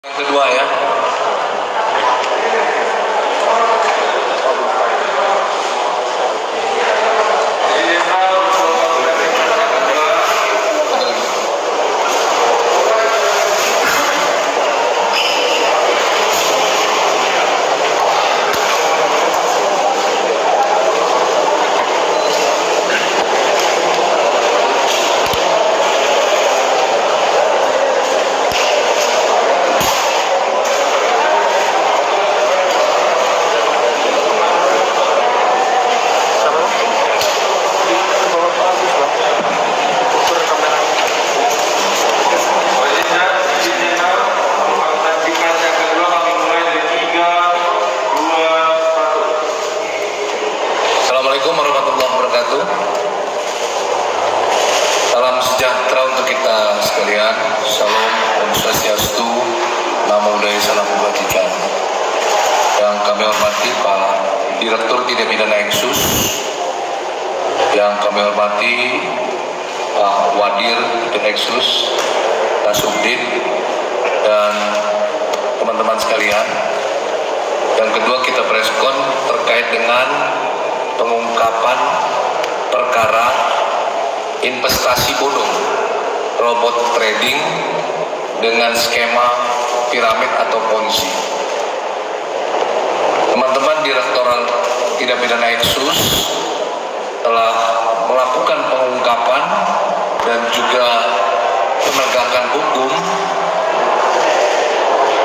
Kedua ya. Assalamualaikum warahmatullahi wabarakatuh. Salam sejahtera untuk kita sekalian. Salam Om Swastiastu, Namo Buddhaya, Salam Kebajikan. Yang kami hormati Pak Direktur Tindak Pidana Eksus, yang kami hormati Pak Wadir Eksus, Pak Subdit, dan teman-teman sekalian. Yang kedua, kita preskon terkait dengan pengungkapan perkara investasi bodong robot trading dengan skema piramid atau ponzi. Teman-teman Direktorat Tindak Pidana Eksus telah melakukan pengungkapan dan juga penegakan hukum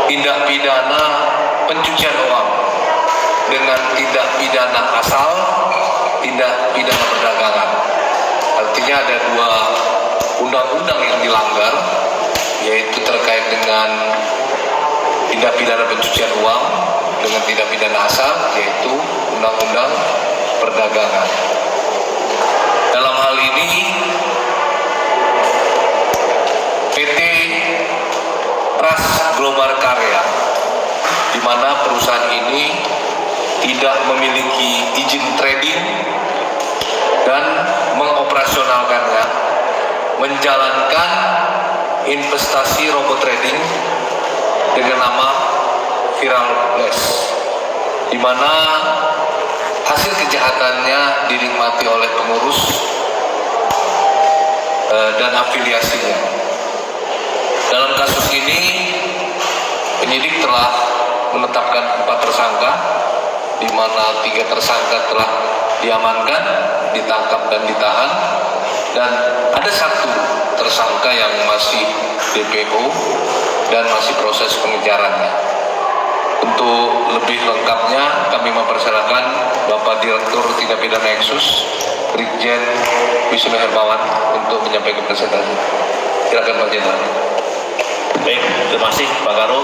tindak pidana pencucian uang dengan tindak pidana asal, tindak pidana perdagangan. Artinya ada dua undang-undang yang dilanggar, yaitu terkait dengan tindak pidana pencucian uang dengan tindak pidana asal, yaitu undang-undang perdagangan. Dalam hal ini PT Trust Global Karya, di mana perusahaan ini tidak memiliki izin trading dan mengoperasionalkannya, menjalankan investasi robot trading dengan nama Viralblast, di mana hasil kejahatannya dinikmati oleh pengurus dan afiliasinya. Dalam kasus ini, penyidik telah menetapkan 4 tersangka, di mana 3 tersangka telah diamankan, ditangkap dan ditahan, dan ada 1 tersangka yang masih DPO dan masih proses pengejarannya. Untuk lebih lengkapnya, kami mempersilakan Bapak Direktur Tindak Pidana Eksus, Brigjen Wisnu Hermawan, untuk menyampaikan presentasi. Silakan Pak Jenderal. Baik, terima kasih Pak Karo.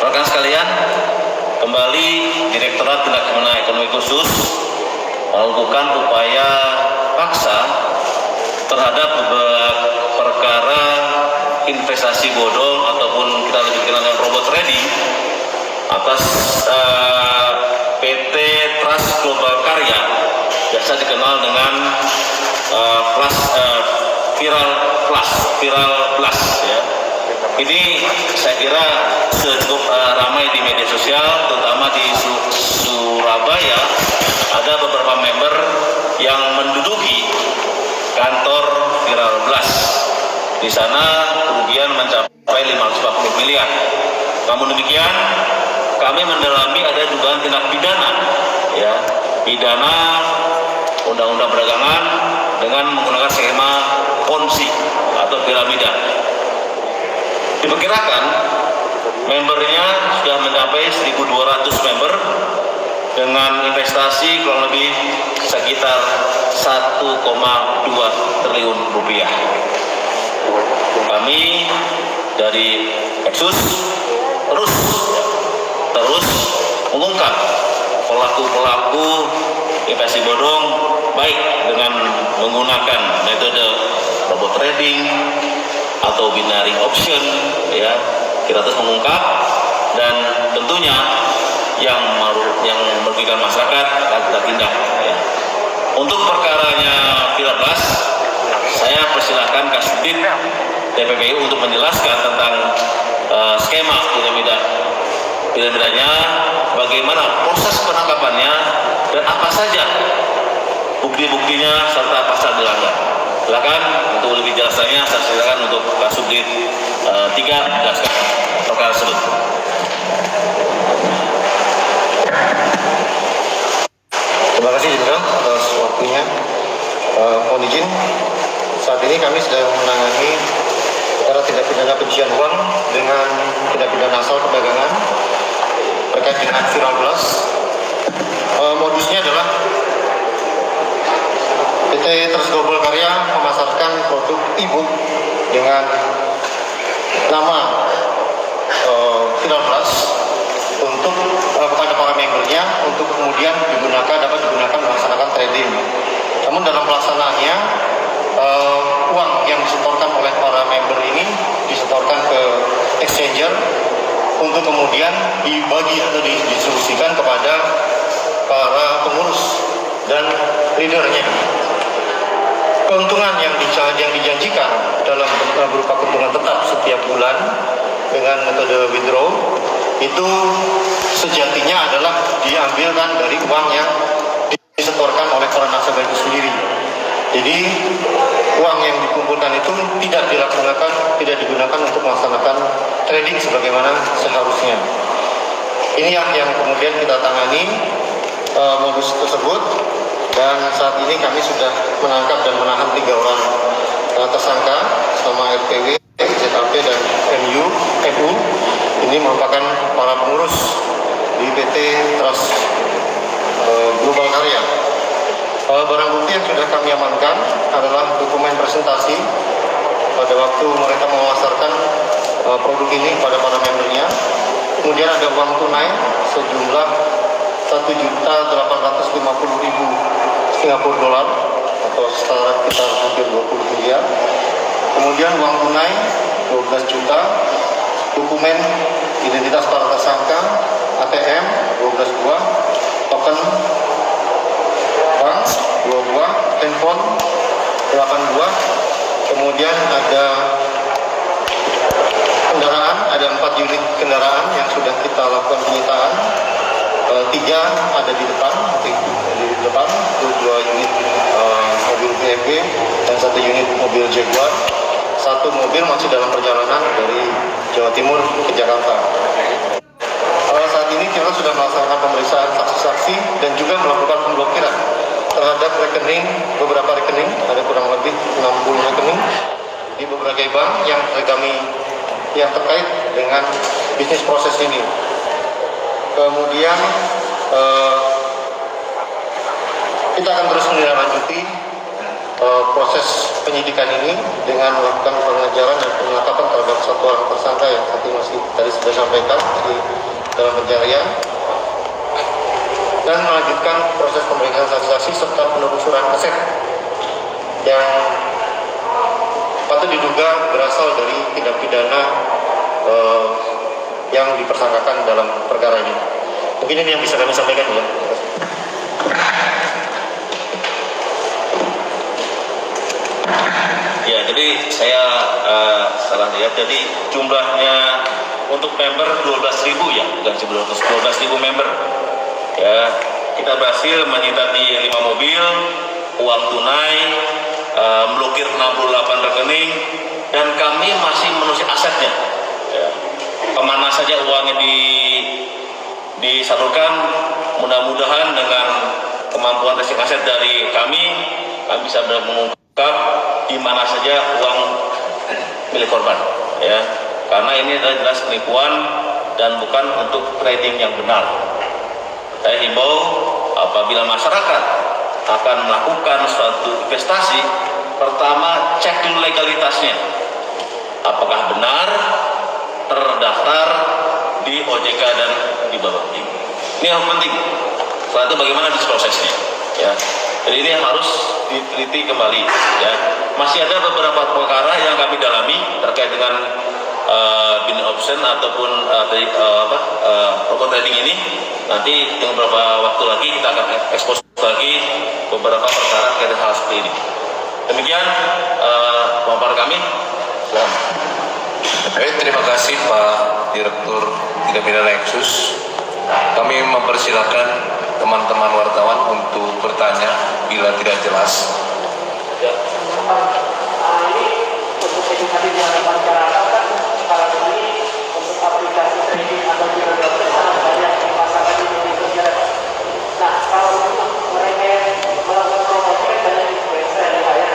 Rekan sekalian, kembali Direktorat Tindak Pidana Ekonomi Khusus melakukan upaya paksa terhadap perkara investasi bodong ataupun kita lebih kenal dengan robot trading atas PT Trust Global Karya, biasa dikenal dengan Viralblast ya. Ini saya kira cukup ramai di media sosial, terutama di Surabaya. Ada beberapa member yang menduduki kantor Viralblast. Di sana kerugian mencapai 540 miliar. Namun demikian, kami mendalami ada dugaan tindak pidana, ya, pidana undang-undang perdagangan dengan menggunakan skema ponzi atau piramida. Diperkirakan membernya sudah mencapai 1.200 member dengan investasi kurang lebih sekitar 1,2 triliun rupiah. Kami dari Eksus terus mengungkap pelaku-pelaku investasi bodong, baik dengan menggunakan metode robot trading atau binary option, ya. Kita terus mengungkap, dan tentunya yang merugikan masyarakat akan kita tindak, ya. Untuk perkaranya Viralblast, saya persilahkan Kasubdit TPPU untuk menjelaskan tentang Pilihan-pilihannya, bagaimana proses penangkapannya, dan apa saja bukti-buktinya serta pasal dilanggar. Silakan untuk lebih jelasnya saya silakan untuk Kasubdit 3 menjelaskan perkara tersebut. Terima kasih Jenderal atas waktunya. Mohon izin, saat ini kami sedang menangani perkara tindak pidana pencucian uang dengan tindak pidana asal perdagangan terkait dengan viral blast. Modusnya adalah PT Trust Global Karya memasarkan produk e-book dengan nama viral blast untuk kepada para membernya untuk kemudian dapat digunakan melaksanakan trading. Namun dalam pelaksanaannya uang yang disetorkan oleh para member ini disetorkan ke exchanger untuk kemudian dibagi atau didistribusikan kepada para pengurus dan leadernya. Keuntungan yang dijanjikan dalam berupa keuntungan tetap setiap bulan dengan metode withdraw itu sejatinya adalah diambilkan dari uang yang disetorkan oleh para nasabah itu sendiri. Jadi uang yang dikumpulkan itu tidak digunakan untuk melaksanakan trading sebagaimana seharusnya. Ini yang kemudian kita tangani modus tersebut, dan saat ini kami sudah menangkap dan menahan 3 orang tersangka sama RPW, ZAP dan MU. Ini merupakan para pengurus di PT Trust Global Karya. Barang bukti yang sudah kami amankan adalah dokumen presentasi pada waktu mereka memasarkan produk ini pada para membernya. Kemudian ada uang tunai sejumlah 1.850.000 Singapura dolar atau setara sekitar hampir 20 miliar. Kemudian uang tunai 12 juta, dokumen identitas para tersangka, ATM 12 buah, token bank 2 buah, handphone 8 buah. Kemudian ada kendaraan, ada 4 unit kendaraan yang sudah kita lakukan penyitaan. 3 ada di depan, 2 unit mobil BMW dan 1 unit mobil Jaguar. 1 mobil masih dalam perjalanan dari Jawa Timur ke Jakarta. Saat ini kita sudah melaksanakan pemeriksaan saksi-saksi dan juga melakukan pemblokiran terhadap beberapa rekening, ada kurang lebih 60 rekening di berbagai bank yang terkait dengan bisnis proses ini. Kemudian kita akan terus menindaklanjuti proses penyidikan ini dengan melakukan pengejaran dan penangkapan terhadap 1 orang tersangka yang saat ini masih tadi sudah sampaikan di dalam pencarian, dan melanjutkan proses pemeriksaan saksi-saksi serta penelusuran aset yang patut diduga berasal dari tindak pidana yang dipersangkakan dalam perkara ini. Mungkin ini yang bisa kami sampaikan ya. Ya, jadi saya salah lihat. Jadi jumlahnya untuk member 12.000 ya, bukan 12.000 member. Ya, kita berhasil menyita di 5 mobil, uang tunai, melukir 68 rekening, dan kami masih menelusuri asetnya. Ya. Kemana saja uangnya disalurkan, mudah-mudahan dengan kemampuan tracing aset dari kami bisa mengungkap di mana saja uang milik korban, ya, karena ini adalah jelas penipuan dan bukan untuk trading yang benar. Saya himbau apabila masyarakat akan melakukan suatu investasi, pertama cek dulu legalitasnya, apakah benar terdaftar di OJK dan di Bapepti. Ini yang penting. Setelah itu bagaimana prosesnya, ya. Jadi ini harus diteliti kembali, ya. Masih ada beberapa perkara yang kami dalami terkait dengan binary option ataupun robot trading ini. Nanti dengan beberapa waktu lagi kita akan ekspos lagi beberapa perkara terkait hal seperti ini. Demikian pemaparan kami. Selamat. Baik, terima kasih Pak Direktur tindak pidana eksus. Kami mempersilahkan teman-teman wartawan untuk bertanya bila tidak jelas. Ini untuk edukasi masyarakat kan sekarang ini untuk aplikasi trading atau jual beli sangat banyak dipasarkan di media sosial. Nah, kalau untuk mereka yang melakukan promosi kan banyak influencer yang dibayar.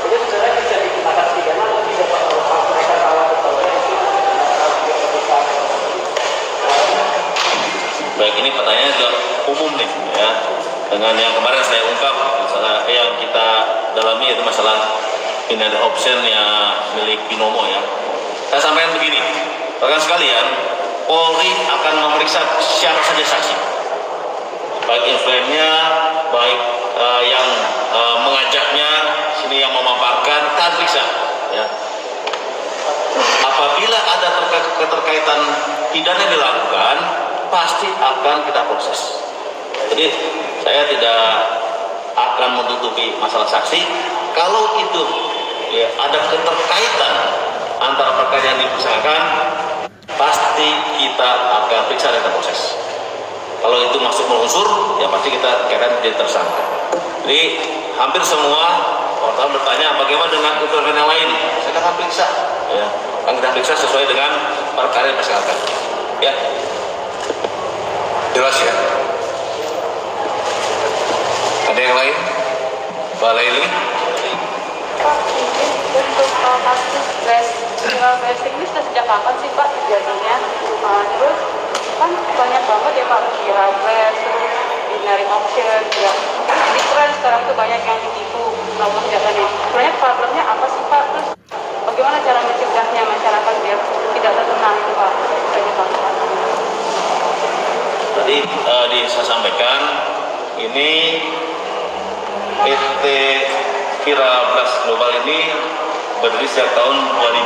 Jadi sebenarnya bisa digunakan pidana atau tidak Pak kalau mereka tahu betul ya. Baik, ini pertanyaannya juga umum nih ya, dengan yang kemarin saya ungkap misalnya yang kita dalami yaitu masalah binary option yang milik Binomo ya. Saya sampaikan begini, rekan sekalian, Polri akan memeriksa siapa saja saksi, baik influencernya, baik yang mengajaknya, sini yang memaparkan, kita periksa ya. Apabila ada keterkaitan pidana dilakukan, pasti akan kita proses. Jadi saya tidak akan menutupi masalah saksi. Kalau itu ya, ada keterkaitan antara perkara yang dipersisakan, pasti kita akan periksa dan kita proses. Kalau itu masuk unsur, ya pasti kita akan jadi tersangka. Jadi hampir semua orang bertanya bagaimana dengan influencer yang lain. Saya akan periksa, ya, akan kita periksa sesuai dengan perkara yang dipersisakan. Ya. Jelas ya? Ada yang lain? Mbak Laili? Pak, untuk kasus jual vesting ini sudah sejak kapan sih Pak terjadinya? Terus kan banyak banget ya Pak, kira terus binary option ya. Di tren sekarang itu banyak yang ditipu melakukan kejahatan ini. Sebenarnya problemnya apa sih Pak? Terus bagaimana cara mencegahnya masyarakat biar tidak terkena itu Pak? Banyak banget. Tadi saya sampaikan ini PT Kira Blast Global ini berdiri sejak tahun 2020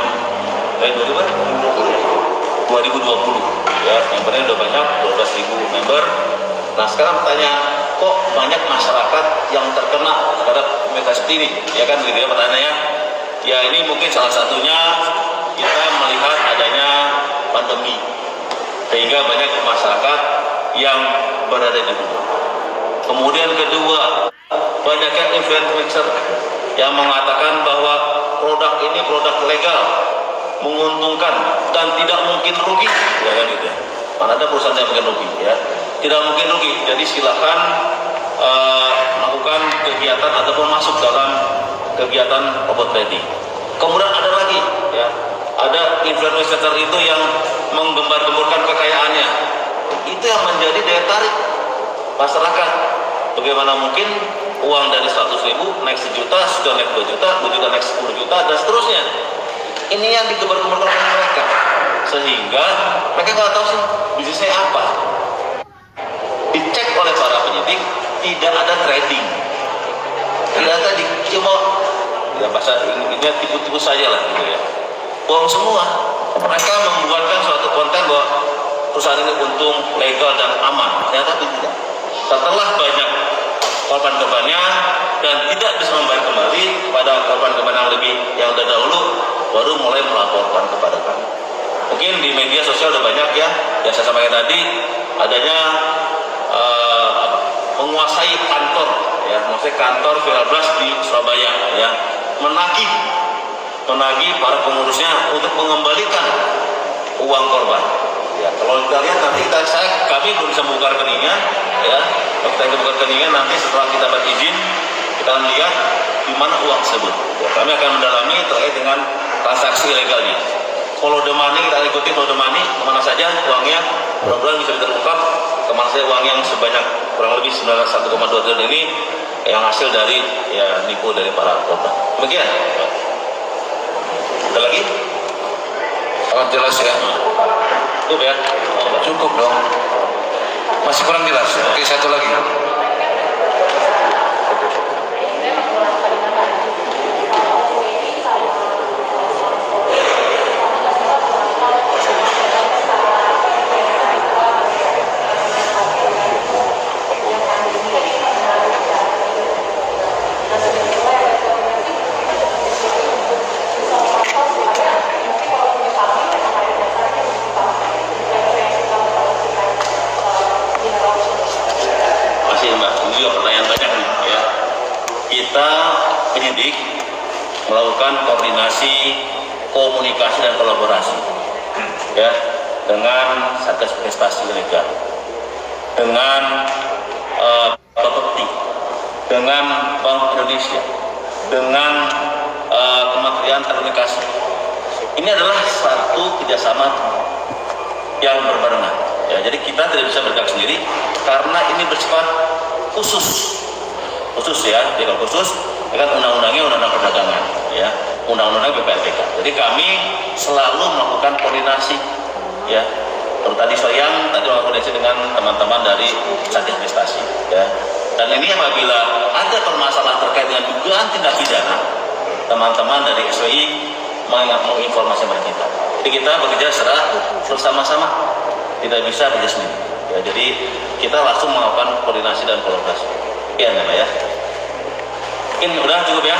ya, membernya udah banyak 12.000 member. Nah sekarang pertanyaan, kok banyak masyarakat yang terkena terhadap aplikasi ini ya kan gitu ya pertanyaannya. Ya ini mungkin salah satunya kita melihat adanya pandemi sehingga banyak masyarakat yang berada di rumah. Kemudian kedua, banyaknya influencer yang mengatakan bahwa produk ini produk legal, menguntungkan dan tidak mungkin rugi, ya kan gitu. Mana ada perusahaan yang mungkin rugi, ya, tidak mungkin rugi. Jadi silakan melakukan kegiatan ataupun masuk dalam kegiatan robot trading. Kemudian ada lagi, ya, ada influencer itu yang menggembar-gemburkan kekayaannya. Itu yang menjadi daya tarik masyarakat. Bagaimana mungkin uang dari 100.000 naik 1 juta, sudah naik 2 juta, 2 juta naik 10 juta, dan seterusnya. Ini yang digembar-gemburkan oleh mereka, sehingga mereka nggak tahu sih bisnisnya apa. Dicek oleh para penyidik, tidak ada trading, tidak ada cuma ya bahasa ini tipu-tipu saja lah gitu ya. Bohong semua. Mereka membuatkan suatu konten bahwa perusahaan ini untung, legal dan aman. Ternyata tidak. Setelah banyak korban-korbannya dan tidak bisa membayar kembali pada korban-korban yang lebih yang terdahulu, baru mulai melaporkan kepada kami. Mungkin di media sosial udah banyak ya, yang saya sampaikan tadi adanya menguasai kantor, ya, menguasai kantor Kira Blast di Surabaya, ya, menagih para pengurusnya untuk mengembalikan uang korban. Ya, kalau kita lihat nanti kami belum bisa membuka rekeningnya, ya. Kalau kita buka rekeningnya nanti setelah kita dapat izin, kita akan lihat di mana uang tersebut. Ya, kami akan mendalami terkait dengan transaksi ilegalnya. Follow the money, kita ikuti follow the money, kemana saja uangnya, mudah-mudahan bisa terungkap kemana saja uang yang sebanyak kurang lebih 1,2 triliun ini yang hasil dari ya nipu dari para korban. Demikian. Ada lagi? Sangat jelas ya. Cukup ya? Cukup dong. Masih kurang jelas. Oke, satu lagi. penyidik melakukan koordinasi, komunikasi dan kolaborasi ya dengan Satgas Investasi Ilegal, dengan Bapepti, dengan Bank Indonesia, dengan Kementerian Telekomunikasi. Ini adalah satu kerjasama yang berbarengan. Ya, jadi kita tidak bisa bergerak sendiri karena ini bersifat khusus ya, legal khusus dengan undang-undangnya undang-undang perdagangan, ya, undang-undang PPLTK. Jadi kami selalu melakukan koordinasi, ya. Tadi siang melakukan koordinasi dengan teman-teman dari Satgas Investasi, ya. Dan ini apabila ada permasalahan terkait dengan dugaan tindak pidana, teman-teman dari SWI menginformasikan kita. Jadi kita bekerja secara bersama-sama, tidak bisa bekerja sendiri. Ya, jadi kita langsung melakukan koordinasi dan kolaborasi. Ya, ya. Mungkin udah cukup ya.